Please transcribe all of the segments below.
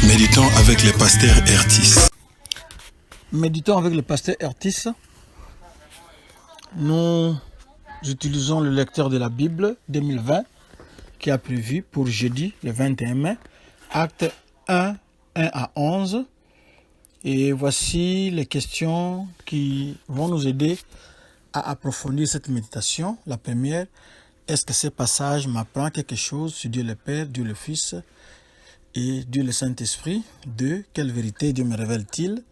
Méditons avec le pasteur Ertis. Méditons avec le pasteur Ertis. Nous utilisons le lecteur de la Bible 2020 qui a prévu pour jeudi le 21 mai, acte 1 à 11. Et voici les questions qui vont nous aider à approfondir cette méditation. La première, est-ce que ce passage m'apprend quelque chose sur Dieu le Père, Dieu le Fils et Dieu le Saint-Esprit? 2. Quelle vérité Dieu me révèle-t-il?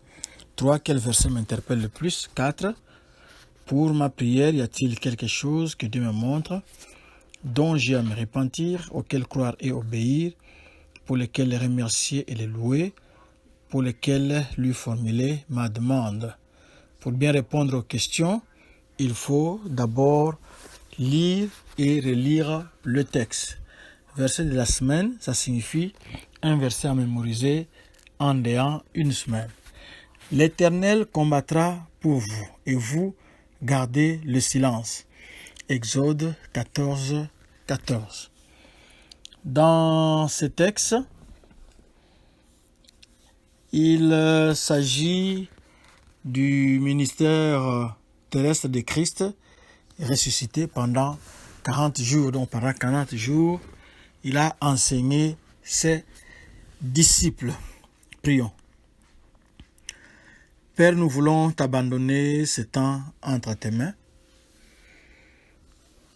3. Quel verset m'interpelle le plus? 4. Pour ma prière, y a-t-il quelque chose que Dieu me montre, dont j'ai à me repentir, auquel croire et obéir, pour lequel les remercier et les louer, pour lequel lui formuler ma demande? Pour bien répondre aux questions, il faut d'abord lire et relire le texte. Verset de la semaine, ça signifie un verset à mémoriser en ayant une semaine. L'Éternel combattra pour vous, et vous gardez le silence. Exode 14, 14. Dans ce texte, il s'agit du ministère terrestre de Christ ressuscité pendant 40 jours. Donc pendant 40 jours, il a enseigné ses disciples. Prions. Père, nous voulons t'abandonner ce temps entre tes mains.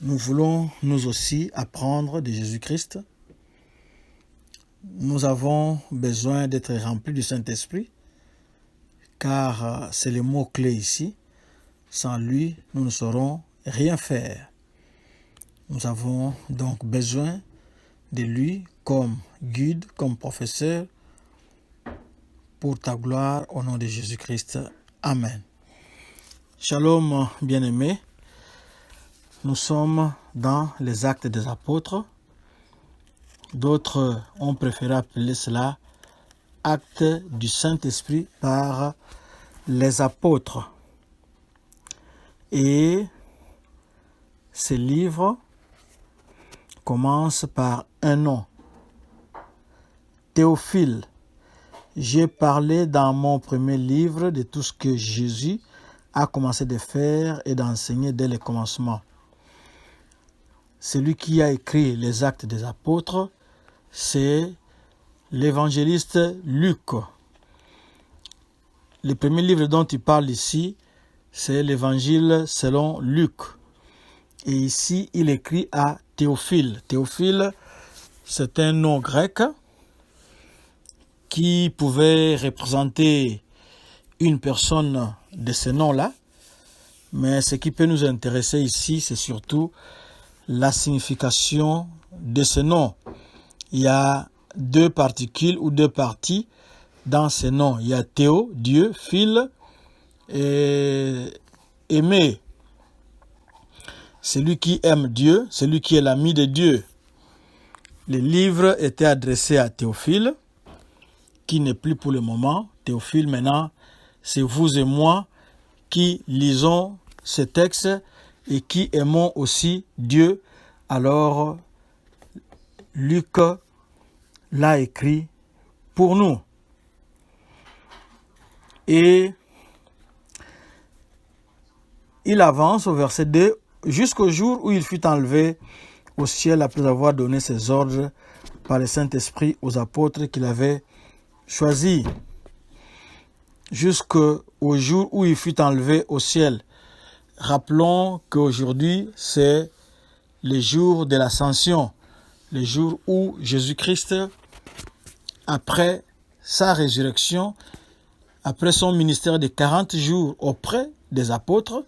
Nous voulons nous aussi apprendre de Jésus-Christ. Nous avons besoin d'être remplis du Saint-Esprit, car c'est le mot-clé ici. Sans lui, nous ne saurons rien faire. Nous avons donc besoin de lui comme guide, comme professeur, pour ta gloire, au nom de Jésus-Christ. Amen. Shalom, bien-aimés. Nous sommes dans les Actes des Apôtres. D'autres ont préféré appeler cela Actes du Saint-Esprit par les apôtres. Et ce livre commence par un nom. Théophile. J'ai parlé dans mon premier livre de tout ce que Jésus a commencé de faire et d'enseigner dès le commencement. Celui qui a écrit les Actes des Apôtres, c'est l'évangéliste Luc. Le premier livre dont il parle ici, c'est l'Évangile selon Luc. Et ici, il écrit à Théophile. Théophile, c'est un nom grec qui pouvait représenter une personne de ce nom-là. Mais ce qui peut nous intéresser ici, c'est surtout la signification de ce nom. Il y a deux particules ou deux parties dans ce nom. Il y a Théo, Dieu, Phile, et aimer. Celui qui aime Dieu, celui qui est l'ami de Dieu. Le livre était adressé à Théophile, qui n'est plus pour le moment. Théophile, maintenant, c'est vous et moi qui lisons ce texte et qui aimons aussi Dieu. Alors, Luc l'a écrit pour nous. Et il avance au verset 2, jusqu'au jour où il fut enlevé au ciel après avoir donné ses ordres par le Saint-Esprit aux apôtres qu'il avait choisis. Jusqu'au jour où il fut enlevé au ciel. Rappelons qu'aujourd'hui, c'est le jour de l'ascension, le jour où Jésus-Christ, après sa résurrection, après son ministère de 40 jours auprès des apôtres,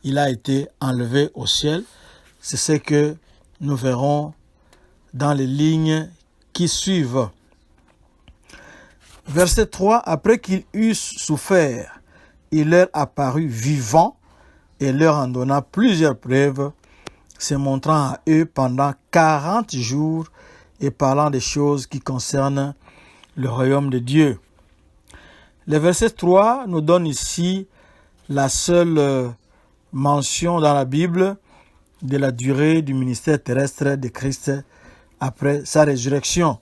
il a été enlevé au ciel. C'est ce que nous verrons dans les lignes qui suivent. Verset 3, après qu'ils eussent souffert, il leur apparut vivant et leur en donna plusieurs preuves, se montrant à eux pendant 40 jours et parlant des choses qui concernent le royaume de Dieu. Le verset 3 nous donne ici la seule mention dans la Bible de la durée du ministère terrestre de Christ après sa résurrection.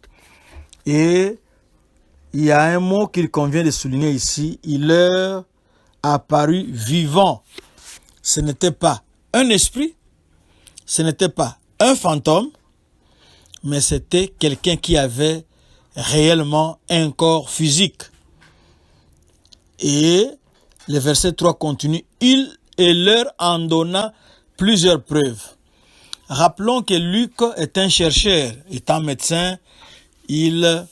Et il y a un mot qu'il convient de souligner ici. Il leur apparut vivant. Ce n'était pas un esprit, ce n'était pas un fantôme, mais c'était quelqu'un qui avait réellement un corps physique. Et le verset 3 continue, il leur en donna plusieurs preuves. Rappelons que Luc est un chercheur, étant médecin, il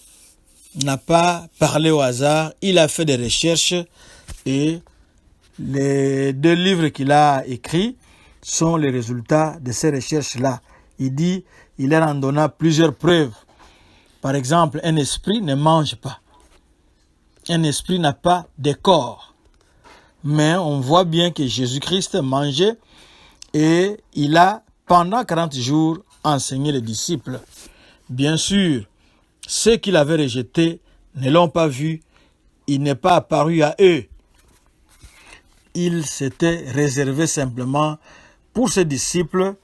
n'a pas parlé au hasard, il a fait des recherches et les 2 livres qu'il a écrits sont les résultats de ces recherches-là. Il dit, il leur en donna plusieurs preuves. Par exemple, un esprit ne mange pas. Un esprit n'a pas de corps. Mais on voit bien que Jésus-Christ mangeait et il a, pendant 40 jours, enseigné les disciples. Bien sûr, ceux qui l'avaient rejeté ne l'ont pas vu. Il n'est pas apparu à eux. Il s'était réservé simplement pour ses disciples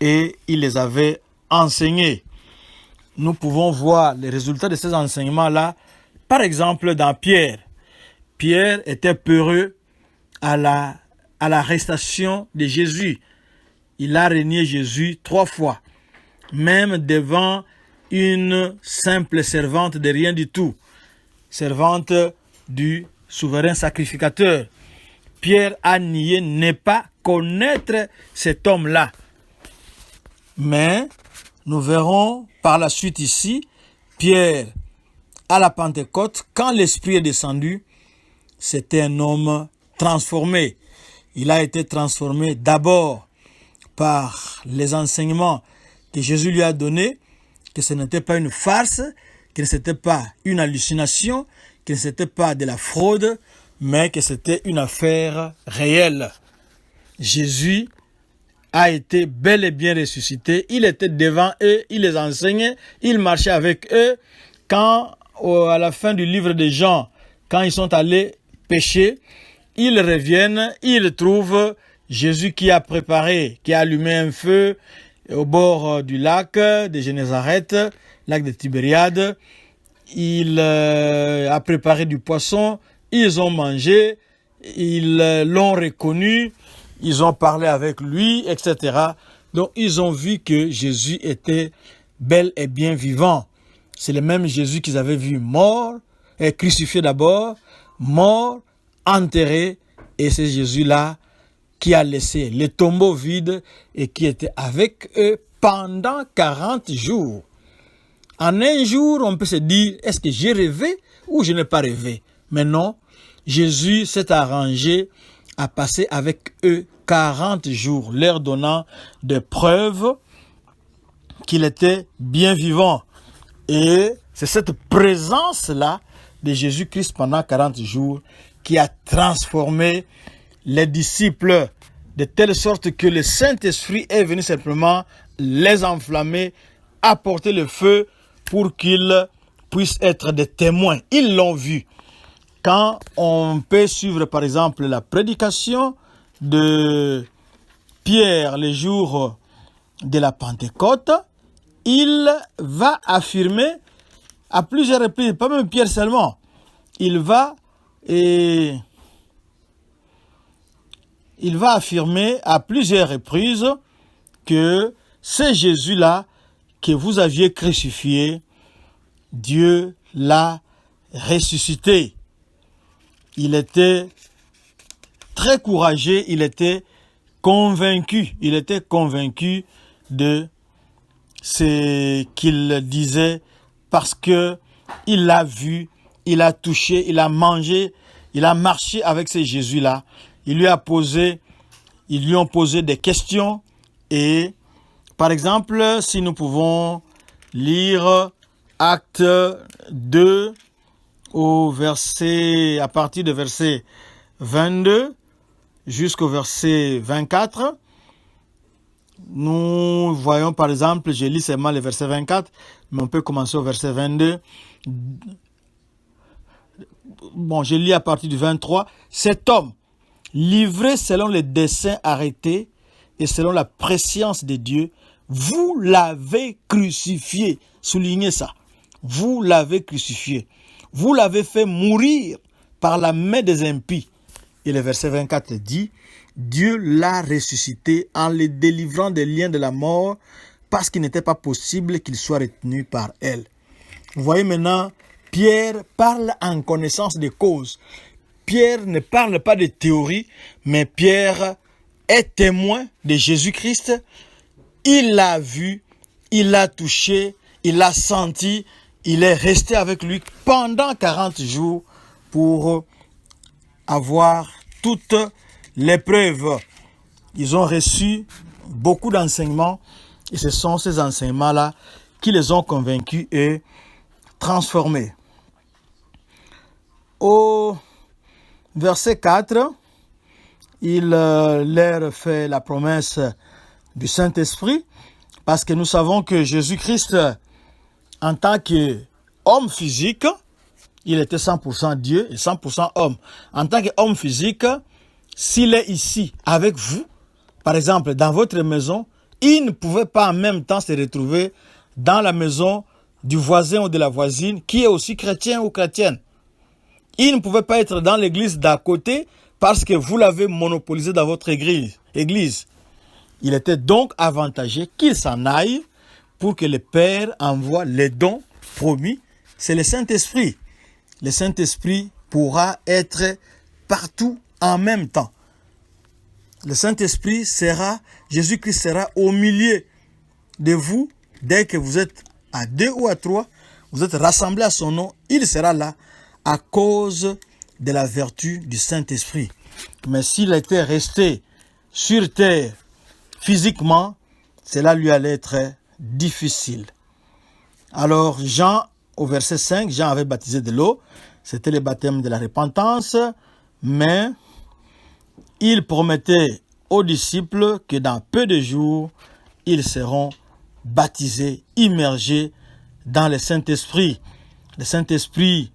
et il les avait enseignés. Nous pouvons voir les résultats de ces enseignements-là, par exemple dans Pierre. Pierre était peureux à l'arrestation de Jésus. Il a renié Jésus 3 fois, même devant une simple servante de rien du tout, servante du souverain sacrificateur. Pierre a nié ne pas connaître cet homme-là. Mais nous verrons par la suite ici, Pierre, à la Pentecôte, quand l'Esprit est descendu, c'était un homme transformé. Il a été transformé d'abord par les enseignements que Jésus lui a donnés, que ce n'était pas une farce, que ce n'était pas une hallucination, que ce n'était pas de la fraude, mais que c'était une affaire réelle. Jésus a été bel et bien ressuscité. Il était devant eux, il les enseignait, il marchait avec eux. Quand, à la fin du livre de Jean, quand ils sont allés pêcher, ils reviennent, ils trouvent Jésus qui a préparé, qui a allumé un feu au bord du lac de Génézareth, lac de Tibériade. Il a préparé du poisson, ils ont mangé, ils l'ont reconnu, ils ont parlé avec lui, etc. Donc ils ont vu que Jésus était bel et bien vivant. C'est le même Jésus qu'ils avaient vu mort, crucifié d'abord, mort, enterré, et c'est Jésus-là qui a laissé les tombeaux vides et qui était avec eux pendant 40 jours. En un jour, on peut se dire, est-ce que j'ai rêvé ou je n'ai pas rêvé? Mais non, Jésus s'est arrangé à passer avec eux 40 jours, leur donnant des preuves qu'il était bien vivant. Et c'est cette présence-là de Jésus-Christ pendant 40 jours qui a transformé les disciples de telle sorte que le Saint-Esprit est venu simplement les enflammer, apporter le feu pour qu'ils puissent être des témoins. Ils l'ont vu. Quand on peut suivre par exemple la prédication de Pierre les jours de la Pentecôte, il va affirmer à plusieurs reprises, pas même Pierre seulement, il va affirmer à plusieurs reprises que c'est Jésus-là que vous aviez crucifié, Dieu l'a ressuscité. Il était très courageux, il était convaincu de ce qu'il disait parce que il l'a vu, il a touché, il a mangé, il a marché avec ce Jésus-là. Ils lui ont posé des questions et par exemple, si nous pouvons lire Acte 2 à partir du verset 22 jusqu'au verset 24, nous voyons par exemple, je lis seulement le verset 24, mais on peut commencer au verset 22. Bon, je lis à partir du 23. Cet homme, livré selon les desseins arrêtés et selon la prescience de Dieu, vous l'avez crucifié. Soulignez ça. Vous l'avez crucifié. vous l'avez fait mourir par la main des impies. Et le verset 24 dit, Dieu l'a ressuscité en le délivrant des liens de la mort parce qu'il n'était pas possible qu'il soit retenu par elle. Vous voyez maintenant, Pierre parle en connaissance de cause. Pierre ne parle pas de théorie, mais Pierre est témoin de Jésus-Christ. Il l'a vu, il l'a touché, il l'a senti, il est resté avec lui pendant 40 jours pour avoir toutes les preuves. Ils ont reçu beaucoup d'enseignements et ce sont ces enseignements-là qui les ont convaincus et transformés. Au verset 4, il leur fait la promesse du Saint-Esprit parce que nous savons que Jésus-Christ, en tant qu'homme physique, il était 100% Dieu et 100% homme. En tant qu'homme physique, s'il est ici avec vous, par exemple dans votre maison, il ne pouvait pas en même temps se retrouver dans la maison du voisin ou de la voisine qui est aussi chrétien ou chrétienne. Il ne pouvait pas être dans l'église d'à côté parce que vous l'avez monopolisé dans votre église. Il était donc avantageux qu'il s'en aille pour que le Père envoie les dons promis. C'est le Saint-Esprit. Le Saint-Esprit pourra être partout en même temps. Le Saint-Esprit Jésus-Christ sera au milieu de vous. Dès que vous êtes à 2 ou à 3, vous êtes rassemblés à son nom, il sera là à cause de la vertu du Saint-Esprit. Mais s'il était resté sur terre physiquement, cela lui allait être difficile. Alors Jean, au verset 5, Jean avait baptisé de l'eau, c'était le baptême de la repentance, mais il promettait aux disciples que dans peu de jours, ils seront baptisés, immergés dans le Saint-Esprit. Le Saint-Esprit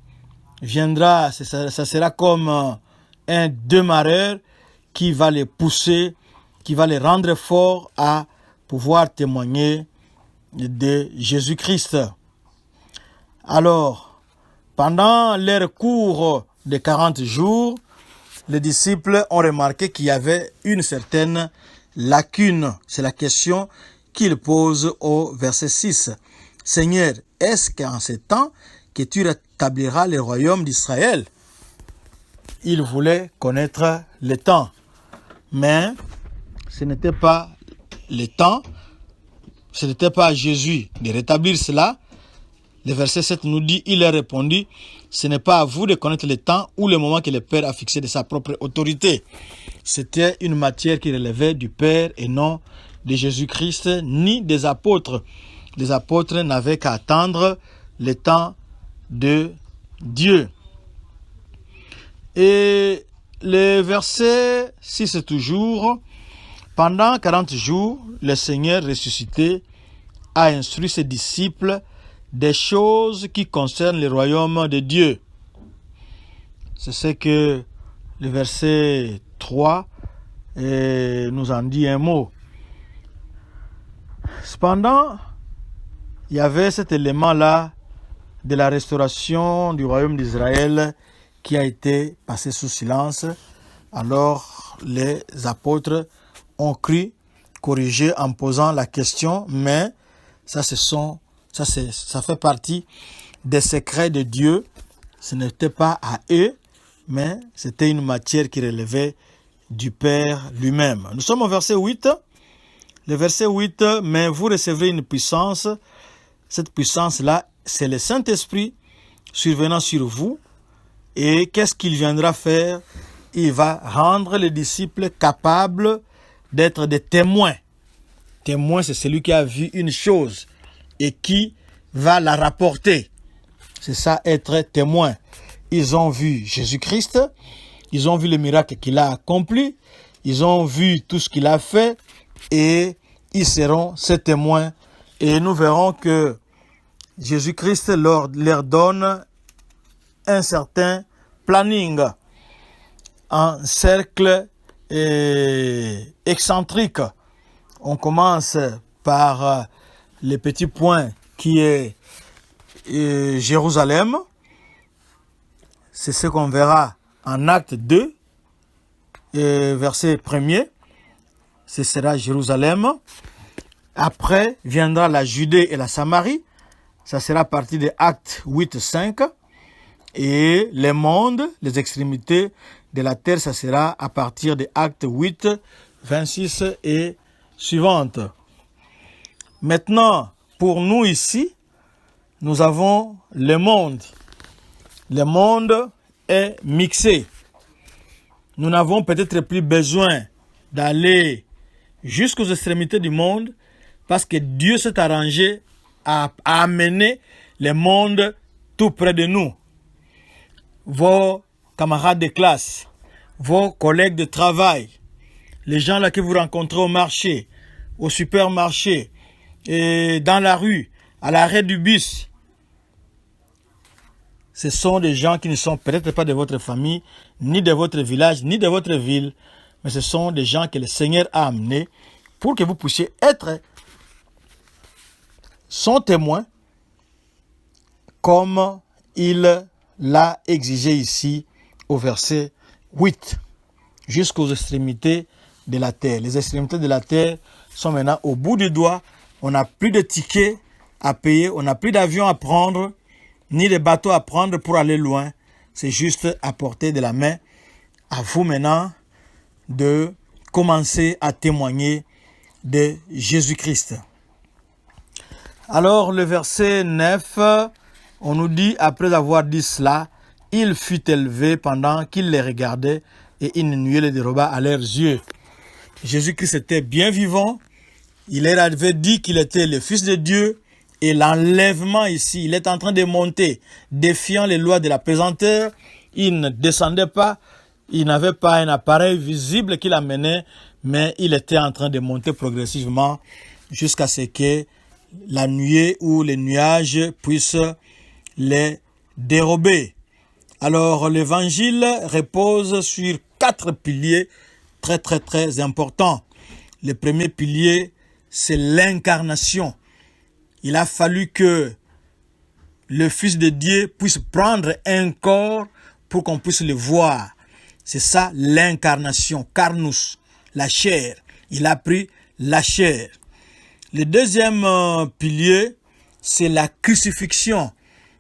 viendra, ça sera comme un démarreur qui va les pousser, qui va les rendre forts à pouvoir témoigner de Jésus-Christ. Alors, pendant leur cours de 40 jours, les disciples ont remarqué qu'il y avait une certaine lacune. C'est la question qu'ils posent au verset 6. Seigneur, est-ce qu'en ce temps que tu rétabliras le royaume d'Israël? Ils voulaient connaître le temps. Mais ce n'était pas le temps, ce n'était pas à Jésus de rétablir cela. Le verset 7 nous dit, il a répondu, ce n'est pas à vous de connaître le temps ou le moment que le Père a fixé de sa propre autorité. C'était une matière qui relevait du Père et non de Jésus-Christ ni des apôtres. Les apôtres n'avaient qu'à attendre le temps de Dieu. Et le verset 6 toujours, pendant 40 jours, le Seigneur ressuscité a instruit ses disciples des choses qui concernent le royaume de Dieu. C'est ce que le verset 3 nous en dit un mot. Cependant, il y avait cet élément-là de la restauration du royaume d'Israël qui a été passé sous silence. Alors les apôtres ont cru corriger en posant la question, mais ça fait partie des secrets de Dieu. Ce n'était pas à eux, mais c'était une matière qui relevait du Père lui-même. Nous sommes au verset 8. Le verset 8, mais vous recevrez une puissance. Cette puissance-là, c'est le Saint-Esprit survenant sur vous. Et qu'est-ce qu'il viendra faire? Il va rendre les disciples capables d'être des témoins. Témoin, c'est celui qui a vu une chose et qui va la rapporter. C'est ça, être témoin. Ils ont vu Jésus-Christ, ils ont vu le miracle qu'il a accompli, ils ont vu tout ce qu'il a fait et ils seront ses témoins. Et nous verrons que Jésus-Christ leur donne un certain planning, un cercle excentrique. On commence par les petits points qui est Jérusalem. C'est ce qu'on verra en acte 2, verset 1er. Ce sera Jérusalem. Après viendra la Judée et la Samarie. Ça sera à partir de Actes 8, 5. Et les mondes, les extrémités de la terre, ça sera à partir de Actes 8, 26 et suivante. Maintenant, pour nous ici, nous avons le monde. Le monde est mixé. Nous n'avons peut-être plus besoin d'aller jusqu'aux extrémités du monde parce que Dieu s'est arrangé à amener le monde tout près de nous. Vos camarades de classe, vos collègues de travail, les gens là que vous rencontrez au marché, au supermarché, et dans la rue, à l'arrêt du bus, ce sont des gens qui ne sont peut-être pas de votre famille, ni de votre village, ni de votre ville, mais ce sont des gens que le Seigneur a amenés pour que vous puissiez être son témoin comme il l'a exigé ici au verset 8, jusqu'aux extrémités de la terre. Les extrémités de la terre sont maintenant au bout du doigt. On n'a plus de tickets à payer, on n'a plus d'avion à prendre, ni de bateau à prendre pour aller loin. C'est juste à portée de la main. À vous maintenant de commencer à témoigner de Jésus-Christ. Alors le verset 9, on nous dit, après avoir dit cela, il fut élevé pendant qu'il les regardait et une nuée les déroba à leurs yeux. Jésus-Christ était bien vivant. Il leur avait dit qu'il était le Fils de Dieu. Et l'enlèvement ici, il est en train de monter, défiant les lois de la pesanteur. Il ne descendait pas. Il n'avait pas un appareil visible qui l'amenait, mais il était en train de monter progressivement jusqu'à ce que la nuée ou les nuages puissent les dérober. Alors, l'évangile repose sur 4 piliers très importants. Le premier pilier, c'est l'incarnation. Il a fallu que le Fils de Dieu puisse prendre un corps pour qu'on puisse le voir. C'est ça l'incarnation, carnus, la chair. Il a pris la chair. Le deuxième pilier, c'est la crucifixion.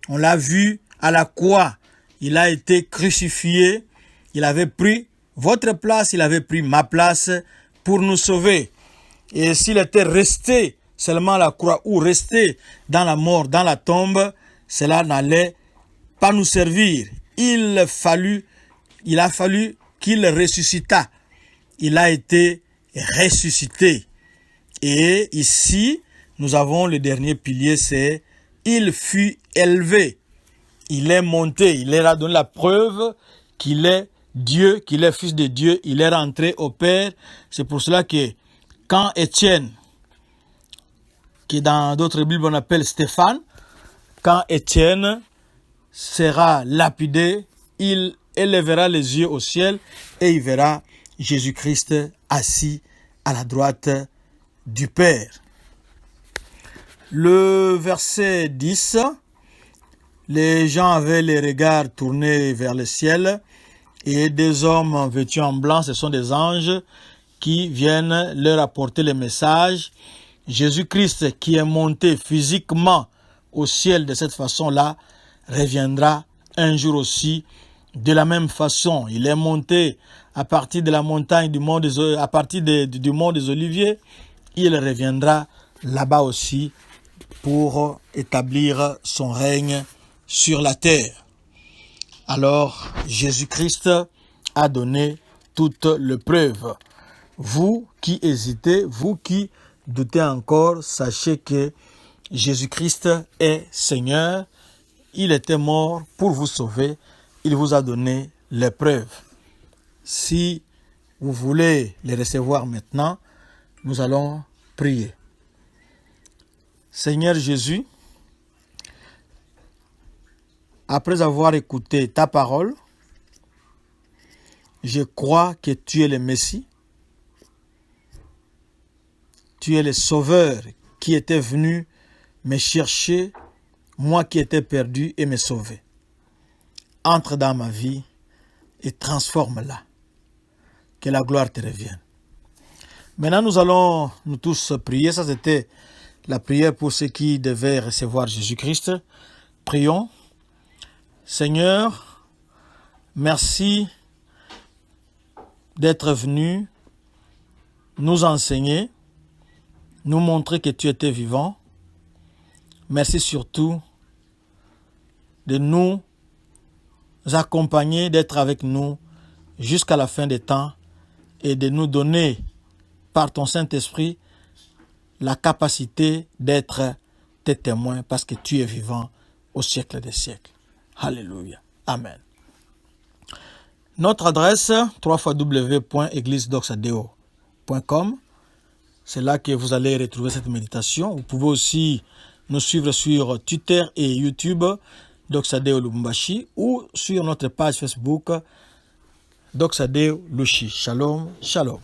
On l'a vu à la croix. Il a été crucifié. Il avait pris votre place, il avait pris ma place pour nous sauver. Et s'il était resté seulement à la croix ou resté dans la mort, dans la tombe, cela n'allait pas nous servir. Il a fallu qu'il ressuscita. Il a été ressuscité. Et ici, nous avons le dernier pilier, c'est il fut élevé. Il est monté, il leur a donné la preuve qu'il est Dieu, qu'il est Fils de Dieu, il est rentré au Père. C'est pour cela que quand Étienne, qui dans d'autres Bibles on appelle Stéphane, quand Étienne sera lapidé, il élèvera les yeux au ciel et il verra Jésus-Christ assis à la droite du Père. Le verset 10, les gens avaient les regards tournés vers le ciel et des hommes vêtus en blanc, ce sont des anges qui viennent leur apporter le message. Jésus-Christ qui est monté physiquement au ciel de cette façon-là reviendra un jour aussi de la même façon. Il est monté à partir de la montagne du mont des Oliviers. Il reviendra là-bas aussi pour établir son règne sur la terre. Alors, Jésus-Christ a donné toute le preuve. Vous qui hésitez, vous qui doutez encore, sachez que Jésus-Christ est Seigneur. Il était mort pour vous sauver. Il vous a donné les preuves. Si vous voulez les recevoir maintenant, nous allons prier. Seigneur Jésus, après avoir écouté ta parole, je crois que tu es le Messie. Tu es le Sauveur qui était venu me chercher, moi qui étais perdu, et me sauver. entre dans ma vie et transforme-la. Que la gloire te revienne. Maintenant, nous allons nous tous prier. Ça, c'était la prière pour ceux qui devaient recevoir Jésus-Christ. Prions. Seigneur, merci d'être venu nous enseigner, nous montrer que tu étais vivant. Merci surtout de nous accompagner, d'être avec nous jusqu'à la fin des temps et de nous donner, par ton Saint-Esprit, la capacité d'être tes témoins parce que tu es vivant au siècle des siècles. Alléluia. Amen. Notre adresse, www.églisedoxadeo.com. C'est là que vous allez retrouver cette méditation. Vous pouvez aussi nous suivre sur Twitter et YouTube, Doxadeo Lubumbashi, ou sur notre page Facebook, Doxadeo Lushi. Shalom, shalom.